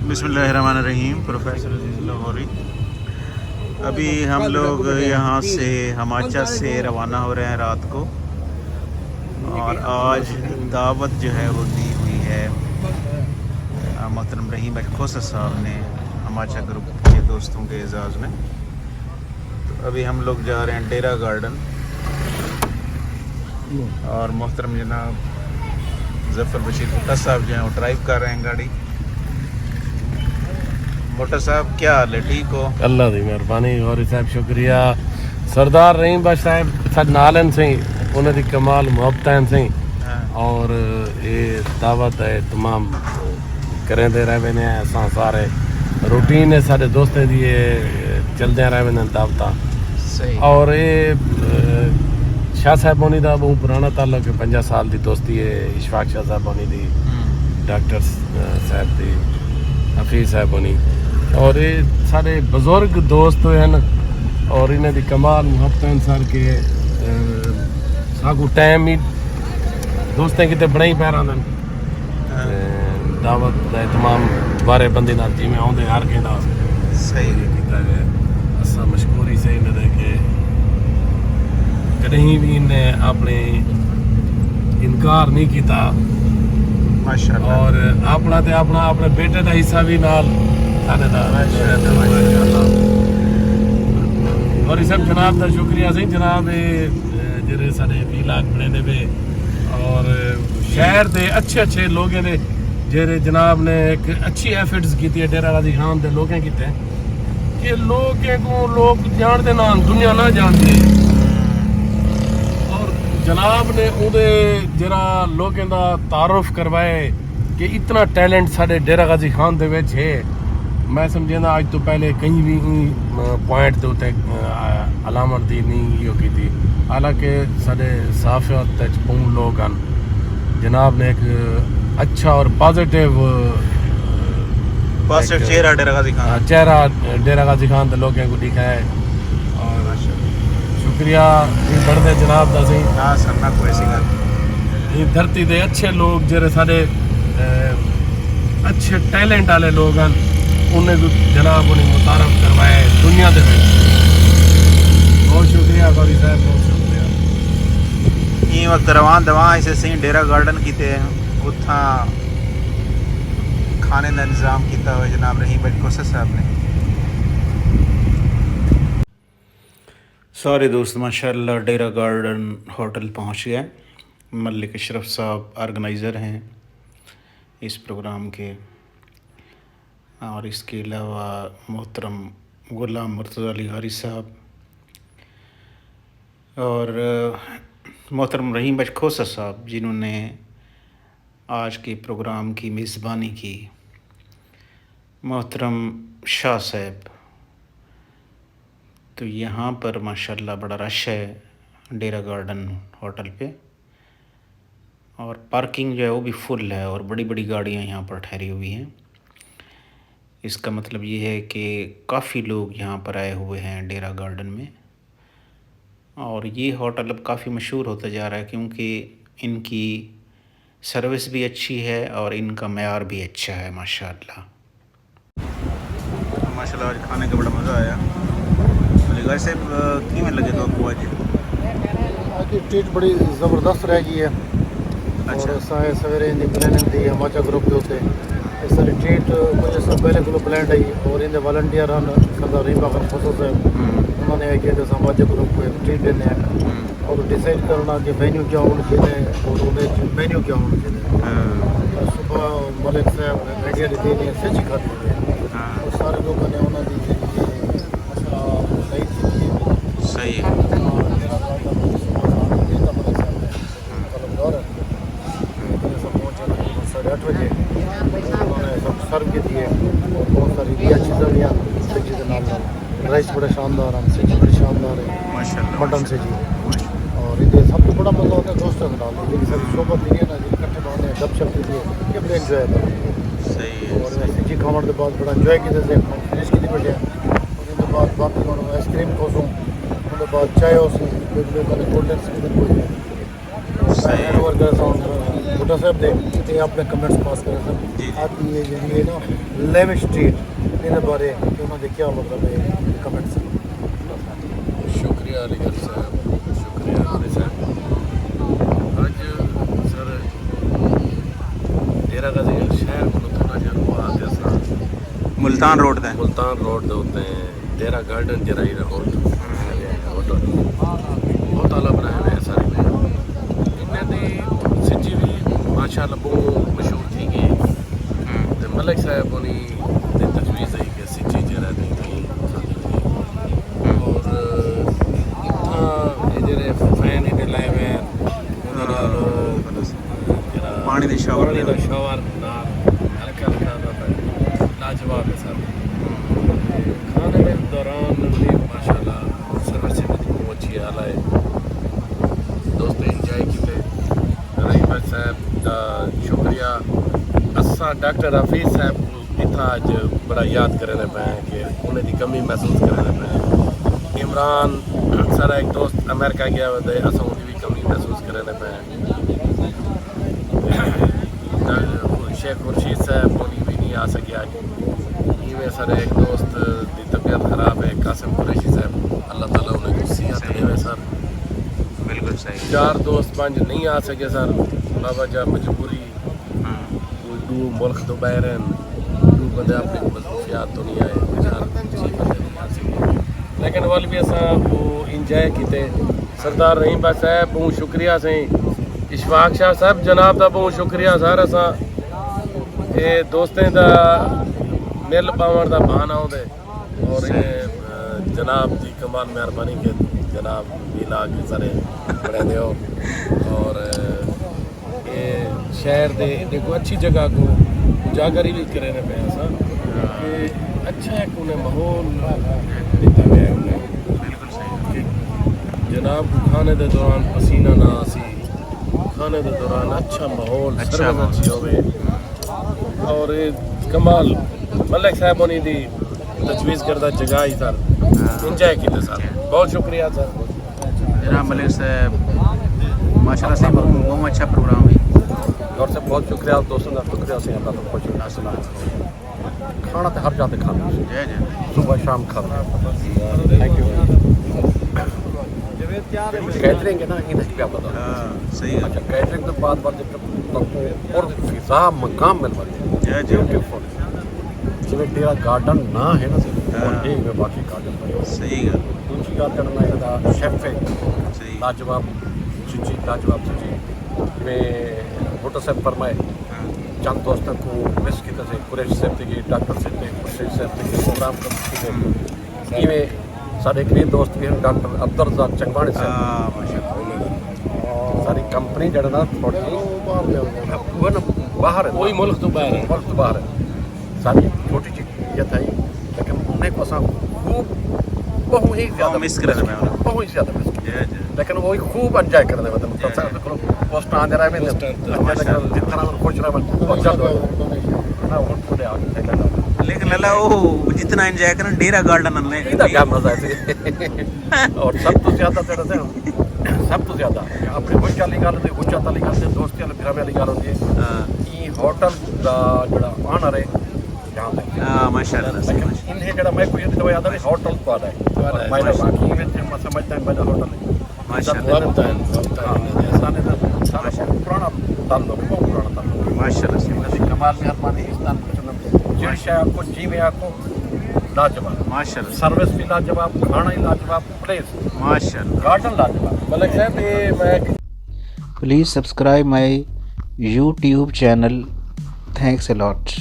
बिस्मिल्लाहिर्रहमानिर्रहीम। प्रोफेसर अजीज़ लाहौरी। अभी हम लोग यहाँ से हिमाचल से रवाना हो रहे हैं रात को, और आज दावत जो है वो दी हुई है मोहतरम रहीम खोसा साहब ने हिमाचल ग्रुप के दोस्तों के एजाज़ में। तो अभी हम लोग जा रहे हैं डेरा गार्डन, और मोहतरम जनाब ज़फ़र बशीर भुट्टा साहब जो हैं वो ड्राइव कर रहे हैं गाड़ी। भुट्टा साहब क्या हाल है, ठीक हो? अल्लाह दी मेहरबानी। गौरी साहब शुक्रिया। सरदार रहीम बख्श साहब साड नालन से उन्हें दी कमाल मुहब्बत से और ये दावत है तमाम करेंदे रहे ने असां सारे रूटीन है साडे दोस्तें दी चलदे रहे ने दावत सही। और ये शाह साहबानी दा बहुत पुराना ताल्लुक है, 50 साल दी दोस्ती है। इशफाक शाह साहबानी दी, डॉक्टर साहब दी, हफीज़ साहबानी, और ये सारे बुजुर्ग दोस्त हैं और इन्हें दी कमाल मुहब्बत सर के साकू टाइम ही दोस्तें किते बड़े ही पैर आंदन दावत दा तमाम बारे बंदे नाल जिवें आउंदे हर कहंदा सही कीता गया। असां मशकूरी से इन्हें दे के कहीं भी इन्हें अपने इनकार नहीं किया माशाअल्लाह। और अपना ते अपना अपने बेटे का हिस्सा भी नाल साडे दा और इस सब जनाब का शुक्रिया सही जनाब जेरे साडे व्लॉग बने पे और शहर के अच्छे अच्छे लोग ने जेरे जनाब ने एक अच्छी एफर्ट्स की है डेरा गाजी खान के लोगों की कि लोगों को लोग जानते ना दुनिया ना जानती है, और जनाब ने उहदे जरा लोगों का तारुफ करवाए कि इतना टैलेंट साडे डेरा गाजी खान दे विच है। मैं समझा अज तो पहले कहीं भी पॉइंट के उत्ते अलामत दी नहीं हो की थी, हालांकि साडे साफियत पूर्ण लोग हैं। जनाब ने एक अच्छा और पॉजिटिव चेहरा डेरा गाजी खान डेरा गाजी खान के लोगों को दिखा है, और शुक्रिया बढ़ते जनाब का सही। ना सरना कोई ऐसी गल ये धरती के अच्छे लोग जेरे साडे अच्छे टैलेंट वाले लोग हैं उन्हें तो जनाब उन्हें मुतारफ करवाए दुनिया के में। बहुत शुक्रिया गौरी साहब, बहुत शुक्रिया। ये वक्त रवान दवा इसे सही डेरा गार्डन किते उथा खाने का इंतजाम किया हुआ जनाब रहीम खोसा साहब ने। सारे दोस्त माशाल्लाह डेरा गार्डन होटल पहुंच गए। मलिक अशरफ साहब ऑर्गेनाइज़र हैं इस प्रोग्राम के, और इसके अलावा मोहतरम गुलाम मुर्तज़ा अली गारी साहब और मोहतरम रहीम बख्श खोसा साहब जिन्होंने आज के प्रोग्राम की मेज़बानी की, मोहतरम शाह साहब। तो यहाँ पर माशाल्लाह बड़ा रश है डेरा गार्डन होटल पे, और पार्किंग जो है वो भी फुल है और बड़ी बड़ी गाड़ियाँ यहाँ पर ठहरी हुई हैं। इसका मतलब ये है कि काफ़ी लोग यहाँ पर आए हुए हैं डेरा गार्डन में, और ये होटल अब काफ़ी मशहूर होता जा रहा है क्योंकि इनकी सर्विस भी अच्छी है और इनका मयार भी अच्छा है माशाल्लाह। माशाल्लाह आज खाने का बड़ा मज़ा आया। अलीगढ़ से किमें लगे तो आपको आज ट्रीट बड़ी ज़बरदस्त रह गई है। अच्छा। और साए सवेरे इन प्लानिंग थी हिमाचल ग्रुप के उत्ते इस रिट्रीट कुछ सब पहले को प्लान आई, और इन वॉलंटियर सरदार रहीम खोसा साहब उन्होंने कि हिमाचल ग्रुप को ट्रीट देने हैं और डिसाइड करना कि वेन्यू क्या होना चाहिए और उन्हें मेन्यू क्या होना चाहिए। सुबह मलिक साहब आइडिया दी ने सच्ची खाती है और सारे लोगों ने उन्होंने सही है। साढ़े 8 बजे उन्होंने सब सर्व की थी और बहुत सारी भी अच्छी चीज़ें सब्जी के नाल राइस बड़े शानदार हैं, सब्जी बड़ी शानदार है माशाल्लाह मटन से जी। और इधर सबको बड़ा मज़ा होता है दोस्तों के नाल जिनकी सारी सोबत दी है ना, जिन इकट्ठे होने गपशप की थी, ये बड़े इंजॉय करते। सही है। और सब्जी खाने के बाद बड़ा इंजॉय की थे फिनिश की थी बैठे, और उसके बाद बाकी आइसक्रीम खोसूँ उसके बाद चाय कोल्ड ड्रिंक्स भी सही है। भुट्टा साहब दे ते अपने कमेंट्स पास करे सब आती है जी ना लेविश स्ट्रीट इन बारे उन्होंने क्या मतलब है कमेंट्स। शुक्रिया अलीगढ़ साहब, शुक्रिया अली साहब। अज सर डेरा गाजी शहर को थोड़ा जिहा रुआ ते असां मुल्तान रोड ते मुल्तान रोड दे उत्ते डेरा गार्डन जरा ही होटल बहुत आला बनाया हुआ है सारे में इन्हें दी सिची भी माशाअल्लाह बहुत मशहूर थी गई ते मलिक साहब उन्हीं दी तजवीज़ है कि सिची जरा दी थी और इतना जेरे फैन इन्हें लाए हुए हैं पानी दे शावर ना हल्का हल्का लाजवाब है सर। खाने के दौरान भी माशाल्लाह सर्विस भी बहुत अच्छी आला है दोस्त इंजॉय किए रहीम साहब का शुक्रिया। असा डॉक्टर हफीज़ साहब को इतना अज बड़ा याद करने पे कि उन्हें दी कमी महसूस करने पे। इमरान सारा एक दोस्त अमेरिका गया हुआ है असा उनकी भी कमी महसूस करने पे। शेख खुर्शीद साहब उन्हीं भी नहीं आ सके आज। इवें सारे एक दोस्त की तबीयत ख़राब है कासिम कुरैशी साहब अल्लाह ताला उन्हें सेहत देवे सर। बिल्कुल सही। 4 दोस्त 5 नहीं आ सके सर बाबा जा मजबूरी कोई 2 मुल्क तो बाहर हैं 2 बंदे अपनी मसरूफियात तो नहीं आए 4 बंदे नहीं आ सके लेकिन वाल भी असा वो इंजॉय किते। सरदार रहीम भाई साहब बहुत शुक्रिया सही। इशफाक शाह साहब जनाब का बहुत शुक्रिया सर। असा ये दोस्तें का मिल पावन का बहाना होते और ये जनाब की कमाल मेहरबानी के जनाब मिला के सारे बने दे और ये शहर दे देखो अच्छी जगह को उजागर भी करने पे ऐसा कि अच्छा एक उन्हें माहौल दिता गया है उन्हें। बिल्कुल सही। जनाब को खाने के दौरान पसीना ना आसी खाने के दौरान अच्छा माहौल अच्छा अच्छी होवे और ये कमाल मलिक साहब उन्हीं दी तजवीज़ करदा जगह ही सर इंजॉय किया सर। बहुत शुक्रिया सर जनाब मलिक साहब माशाल्लाह से बहुत अच्छा प्रोग्राम है और से बहुत शुक्रिया दोस्तों का शुक्रिया से अल्लाह को खुश खाना तो हर जाते खाना जय जय सुबह शाम खाना। Thank you. कैटरिंग है ना इधर क्या पता सही है। अच्छा कैटरिंग तो बाद जब और फिजा मकाम मिल पाते जय जय ब्यूटीफुल जिवें डेरा गार्डन ना है ना और में बाकी गार्डन बने सही है। दूसरी गल करना इहदा शेफ है सही लाजवाब सुची लाजवाब सुची में भुट्टा साहब फरमाए चंद दोस्तों को मिस किया से कुरैशी साहब थे डॉक्टर साहब थे खुर्शीद साहब थे प्रोग्राम करते इवें सारे एक दोस्त भी हैं डॉक्टर अब्दुल रज़ाक चंगवाणी साहब सारी कंपनी जड़ा ना थोड़ी वो ना बाहर है कोई मुल्क तो बाहर है मुल्क तो बाहर है सारी छोटी चीज ये था लेकिन उन्हें को सा खूब बहुत ही ज़्यादा मिस करने में बहुत ही ज़्यादा मिस जय जय लेकिन वो खूब एंजॉय करने में मतलब पोस्ट आने रहा है जितना खुश रहा बहुत ज़्यादा ना वो पूरे आगे लेकिन लला वो जितना एंजॉय करना डेरा गार्डन में इधर क्या मजा है और सब तो ज़्यादा तेरा से सब तो ज़्यादा अपनी खुश वाली गल होती खुश वाली गल होती दोस्ती वाली फिर वाली गल होती है ये होटल का जड़ा ऑनर है यहाँ पे माशाल्लाह लेकिन इन्हें जड़ा मैं कोई तो याद है होटल को आ रहा है मैं बाकी में समझता है मेरा होटल है माशाल्लाह पुराना ताल्लुक बहुत पुराना ताल्लुक माशाल्लाह कमाल मेहरबानी इस्लाम जिन शय आपको जी में आपको लाजवाब माशाल्लाह सर्विस भी लाजवाब खाना ही लाजवाब प्लेस माशाल्लाह गार्डन लाजवाब मलिक साहब ये मैं please subscribe my YouTube channel. Thanks a lot.